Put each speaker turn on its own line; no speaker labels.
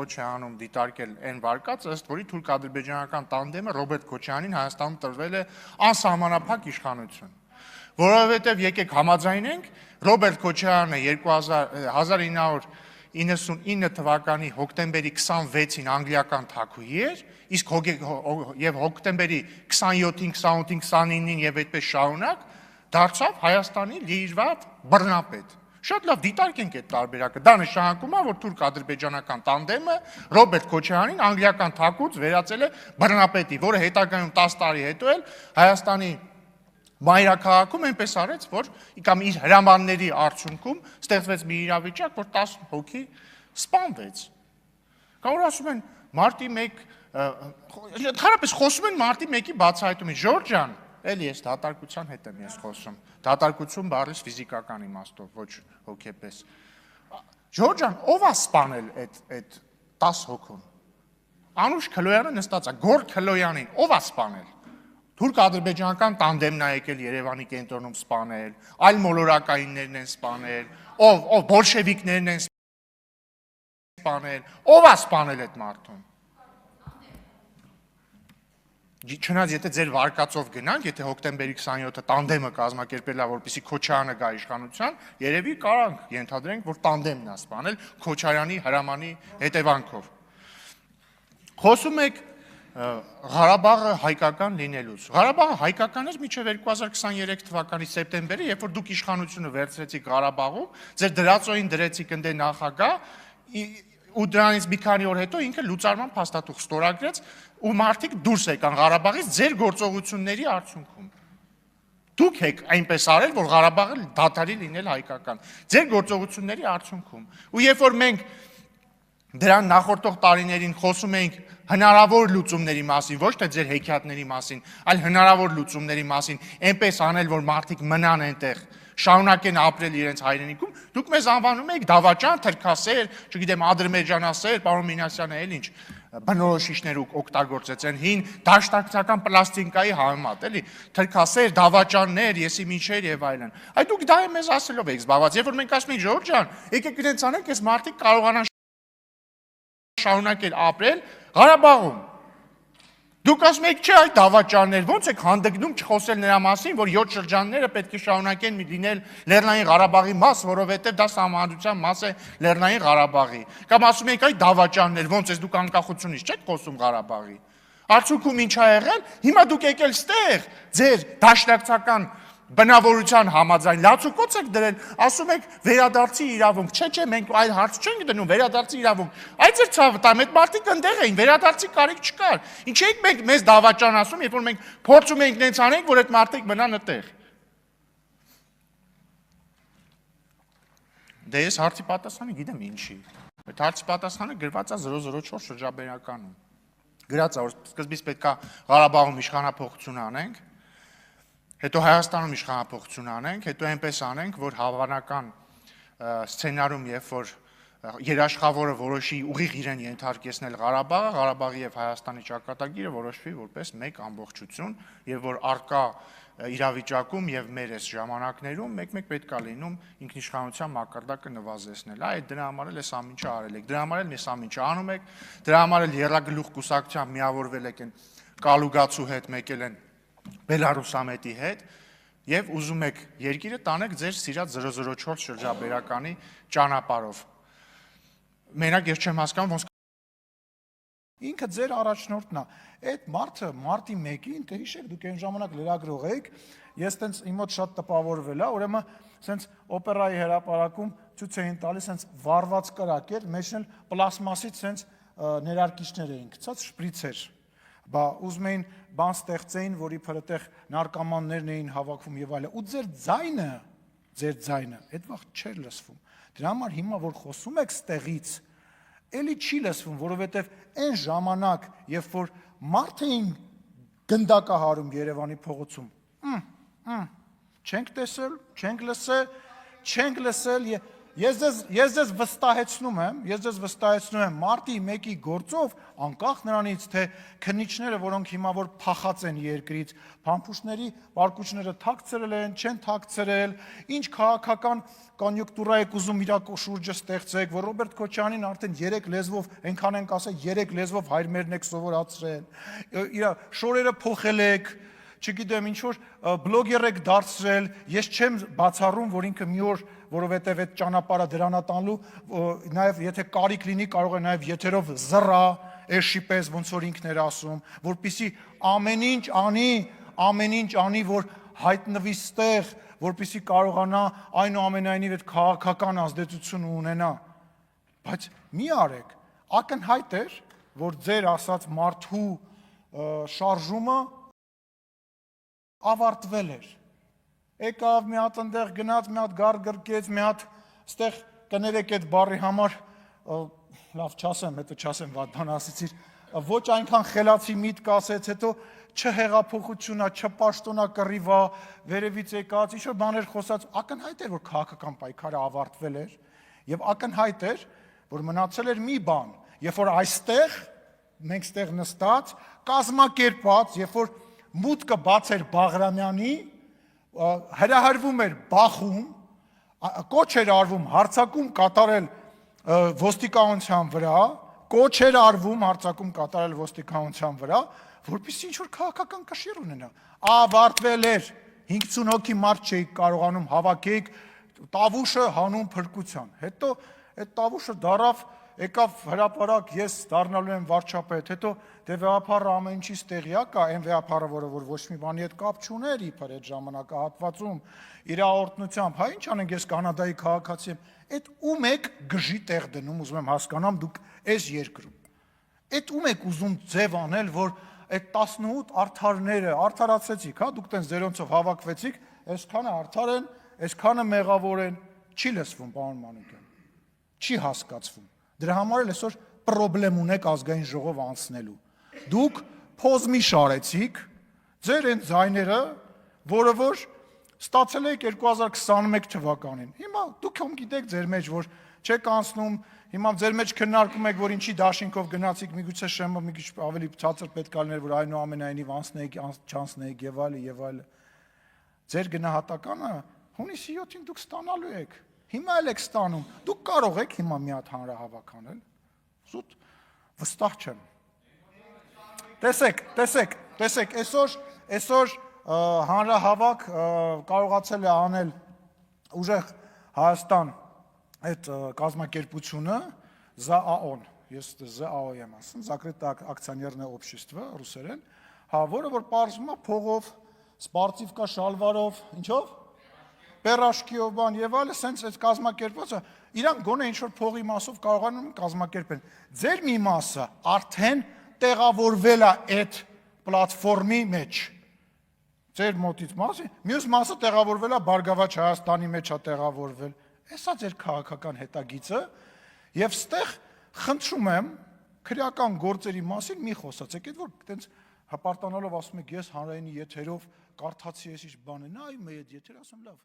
Քոչարյանում դիտարկել այն վարկածը, ըստ որի թուրք-ադրբեջանական տանդեմը Ռոբերտ Քոչարյանին Հայաստանում տրվել է անսահմանափակ իշխանություն։ Որովհետև եկեք համաձայնենք, Ռոբերտ Քոչարյանը 1999 թվականի հոկտեմբերի 26-ին անգլիական թագուհի էր, իսկ եւ հոկտեմբերի 27-ին, 28-ին, 29-ին եւ այդպես շարունակ դարձավ Հայաստանի լիիրված բռնապետ։ Շատ լավ դիտարկենք այդ տարբերակը։ Դա նշանակում է, որ թուրք-ադրբեջանական տանդեմը Ռոբերտ Քոչարյանին անգլիական թագուց վերածել է բռնապետի, որը հետագայում 10 տարի հետո էլ Հայաստանի մայրաքաղաքում այնպես արեց, որ կամ իր հրամանների արդյունքում ստեղծվեց մի իրավիճակ, որ 10 հոգի սպանվեց։ Կամ որ ասում են մարտի 1, ընդհանրապես խոսում են մարտի 1-ի բացահայտումից։ Ժորժ ջան, էլի ես դատարկության հետ եմ ես խոսում։ Դատարկություն բառից ֆիզիկական իմաստով, ոչ հոգեպես։ Ժորժ ջան, ով է սպանել այդ 10 հոգուն։ Անուշ Քլոյանը նստած է, Գոր Քլոյանին ով է սպանել։ Թուրք-ադրբեջանական տանդեմն է եկել Երևանի կենտրոնում սպանել, այլ մոլորակայիններն են սպանել, ով բոլշևիկներն են սպանել, ով է սպանել այդ մարդուն։ Չնայած եթե ձեր վարկածով գնանք, եթե հոկտեմբերի 27-ը տանդեմը կազմակերպել է, որպեսզի Քոչարյանը գա իշխանության, երևի կարանք ենթադրենք, որ տանդեմն է սպանել Քոչարյանի հրամանի հետևանքով։ Խոսում եք Ղարաբաղը հայկական լինելուց։ Ղարաբաղը հայկական էր մինչև 2023 թվականի սեպտեմբերը, երբ որ դուք իշխանությունը վերցրեցիք Ղարաբաղում, ձեր դրածոյին դրեցիք ընդ նախագահ, ու դրանից մի քանի օր հետո ինքը լուծարման փաստաթուղթ ստորագրեց, ու մարդիկ դուրս եկան Ղարաբաղից ձեր գործողությունների արդյունքում։ Դուք եք այնպես արել, որ Ղարաբաղը դադարի լինել հայկական, ձեր գործողությունների արդյունքում։ Ու երբ որ մենք դրան նախորդող տարիներին խոսում էինք հնարավոր լուծումների մասին, ոչ թե ձեր հեքիաթների մասին, այլ հնարավոր լուծումների մասին, այնպես անել, որ մարդիկ մնան այնտեղ, շարունակեն ապրել իրենց հայրենիքում, դուք մեզ անվանում եք դավաճան, թրքասեր, չգիտեմ, ադրբեջանասեր, պարոն Մինասյանը էլ ինչ բնորոշիչներ օգտագործեց են հին դաշնակցական պլաստինկայի համեմատ, էլի, թրքասեր, դավաճաններ, եսի միջեր եւ այլն։ Այդ դուք դա մեզ ասելով եք զբաղված, երբ որ մենք ասում ենք Ժորժ ջան, եկեք իրենց անենք, այս մարդիկ կարողանան շարունակել ապրել Ղարաբաղում։ Դուք ասում եք, չէ, այդ դավաճաններ, ոնց եք հանդգնում չխոսել նրա մասին, որ 7 շրջանները պետք է շարունակեն լինել Լեռնային Ղարաբաղի մաս, որովհետև դա սահմանադրության մաս է Լեռնային Ղարաբաղի։ Կամ ասում եք, այդ դավաճաններ, ոնց ես դուք անկախությունից չեք խոսում Ղարաբաղի։ Արդյունքում ինչ ա եղել, հիմա դուք եկել ստեղ, ձեր դաշնակցական բնավորության համաձայն լացուկոց եք դրել, ասում եք վերադարձի իրավունք, չէ, մենք այլ հարց չենք դնում, վերադարձի իրավունք, այդ ձեր ցավը տամ, այդ մարդիկ ընդեղ էին, վերադարձի կարիք չկար, ինչ եք մենք մեզ դավաճան ասում, երբ որ մենք փորձում ենք նենց անենք, որ այդ մարդիկ մնան այդտեղ։ Դե ես հարցի պատասխանը գիտեմ ինչի, այդ հարցի պատասխանը գրված է 004 շրջաբերականում, գրած է, որ սկզբից պետք է Ղարաբաղում իշխանափոխություն անենք, հետո Հայաստանում իշխանափոխություն անենք, հետո այնպես անենք, որ հավանական սցենարում, երբ որ երաշխավորը որոշի ուղիղ իրեն ենթարկեցնել Ղարաբաղը, Ղարաբաղի եւ Հայաստանի ճակատագիրը որոշվի որպես մեկ ամբողջություն, եւ որ արկա իրավիճակում եւ մեր այս ժամանակներում մեկ-մեկ պետք է լինում ինքնիշխանության մակարդակը նվազեցնել։ Այդ դրա համար էլ այս ամինչը արել եք, դրա համար էլ այս ամինչը անում եք, դրա համար էլ Եռագլուխ կուսակցությամբ միավորվել եք են Կալուգացու հետ մեկել են Բելարուսամետի հետ եւ ուզում եք երկիրը տանեք ձեր սիրած 004 շրջաբերականի ճանապարհով։ Մենակ ես չեմ հասկանում ոնց
ինքը ձեր առաջնորդն է։ Այդ մարդը մարտի 1-ին, դե հիշեք, դուք այն ժամանակ լրագրող եք, ես տենց իմ մոտ շատ տպավորվել է, ուրեմն սենց օպերայի հրապարակում ցույց էին տալիս սենց վառված կրակ էր, մեջ էլ պլաստմասից սենց ներարկիչներ էին գցած, շպրիցեր։ Բա ուզում էին բան ստեղծեին, որ իբր այդտեղ նարկոմաններն էին հավաքվում եւ այլն։ Ու ձեր ձայնը այդ վաղ չէր լսվում։ Դրա համար հիմա որ խոսում եք ստեղից, էլի չի լսվում, որովհետեւ այն ժամանակ, երբ որ մարդ էին գնդակահարում Երևանի փողոցում, չենք տեսել, չենք լսել, ես ձեզ վստահեցնում եմ, մարտի 1-ի գործով, անկախ նրանից, թե քննիչները, որոնք հիմա որ փախած են երկրից, փամփուշտների բարկուճները թաքցրել են, չեն թաքցրել, ինչ քաղաքական կոնյունկտուրա եք ուզում իր շուրջը ստեղծեք, որ Ռոբերտ Քոչարյանին արդեն 3 լեզվով, այնքան ենք ասել, 3 լեզվով հայրմերն եք սովորացրել, իր շորերը փոխել եք, չգիտեմ ինչ որ բլոգեր եք դարձրել, ես չեմ բացառում, որ ինքը մի օր, որովհետև այդ ճանապարհը դրանատանլու, նաև եթե կարիք լինի, կարող է նաև եթերով զռա, էշի պես ոնց որ ինքն էր ասում, որպեսզի ամեն ինչ անի, որ հայտնվի ստեղ, որպեսզի կարողանա այնուամենայնիվ այդ քաղաքական ազդեցություն ունենա, բայց մի արեք, ակնհայտ էր, որ ձեր ասած մարդու շարժումը ավարտվել էր, եկավ մի հատ ընդեղ գնաց, մի հատ գար գրկեց, մի հատ ստեղ կներեք այդ բառի համար, լավ չասեմ, հետո չասեմ վատ բան ասեցիր, ոչ այնքան խելացի միտք ասեց, հետո չհեղափոխությունա, չպաշտոնա կռիվա, վերևից եկած, ինչ-որ բաներ խոսած, ակնհայտ էր, որ քաղաքական պայքարը ավարտվել էր, եւ ակնհայտ էր, որ մնացել էր մի բան, երբ որ այստեղ, մենք ստեղ նստած, կազմակերպած, երբ որ մուտքը բաց էր Բաղրամյանի, հրահրվում էր բախում, կոչ էր արվում հարձակում կատարել ոստիկանության վրա, կոչ էր արվում հարձակում կատարել ոստիկանության վրա, որպեսզի ինչ-որ քաղաքական կշիռ ունենա, ավարտվել էր, 50 հոգի մարդ չէիք կարողանում հավաքեիք, տավուշը հանում փրկության, հետո այդ տավուշը դարավ, եկավ հրապարակ, ես դառնալու եմ վարչապետ, հետո դե վեհապարը ամեն ինչից տեղյակ է, այն վեհապարը, որը որ ոչ մի բանի հետ կապ չուներ իբր այդ ժամանակահատվածում, իր օրտնությամբ, հա ինչ անենք, ես կանադայի քաղաքացի եմ, այդ ում եք գժի տեղ դնում, ուզում եմ հասկանամ, դուք այս երկրում, այդ ում եք ուզում ձև անել, որ այդ 18 արդարները, արդարացեցիք, հա, դուք տենց ձերոնցով հավաքվեցիք, այսքանը արդար են, այսքանը մեղավոր են, չի լսվում, պարոն Մանուկյան, չի հասկացվում, դրա համար էլ այսօր պրոբլեմ ունեք ազգային ժողով անցնելու, դուք փոզմի շարեցիք, ձեր են ձայները, որը որ ստացել եք 2021 թվականին, հիմա դուք հոմ գիտեք ձեր մեջ, որ չեք անցնում, հիմա ձեր մեջ քննարկում եք, որ ինչի դաշինքով գնացիք, միգուցե շեմը մի քիչ ավելի ցածր պետք է լիներ, որ այնուամենայնիվ անցնեիք, չանցնեիք եւ այլը, ձեր գնահատականը հունիսի 7-ին դուք ստանալու եք, հիմա էլ եք ստանում, դուք կարող եք հիմա մի հատ հանրահավաք անել, զուտ վստահ չեմ, տեսեք, այսօր հանրահավաք կարողացել է անել ուժեղ Հայաստան այդ կազմակերպությունը ԶԱՕ-ն, ես ԶԱՕ եմ ասում, Закрытое акционерное общество, ռուսերեն, որը որ պարզվում է փողով, սպարտիվկա շալվարով, ինչով, պերաշկիով բան եւ այլը, սենց այդ կազմակերպվածը, իրանք գոնե ինչ-որ փողի մասով կարողանում են կազմակերպել, ձեր մի մասը արդեն տեղավորվել է այդ պլատֆորմի մեջ, ձեր մոտից մասի, մյուս մասը տեղավորվել է Բարգավաճ Հայաստանի մեջ է տեղավորվել, Էսա ձեր քաղաքական հետագիծը եւ ստեղ խնդրում եմ քրեական գործերի մասին մի խոսացեք, այդ որ այտենց հպարտանալով ասում եք ես հանրայինի եթերով կարդացի ես ինչ բան է, նայում եմ այդ եթերը ասում լավ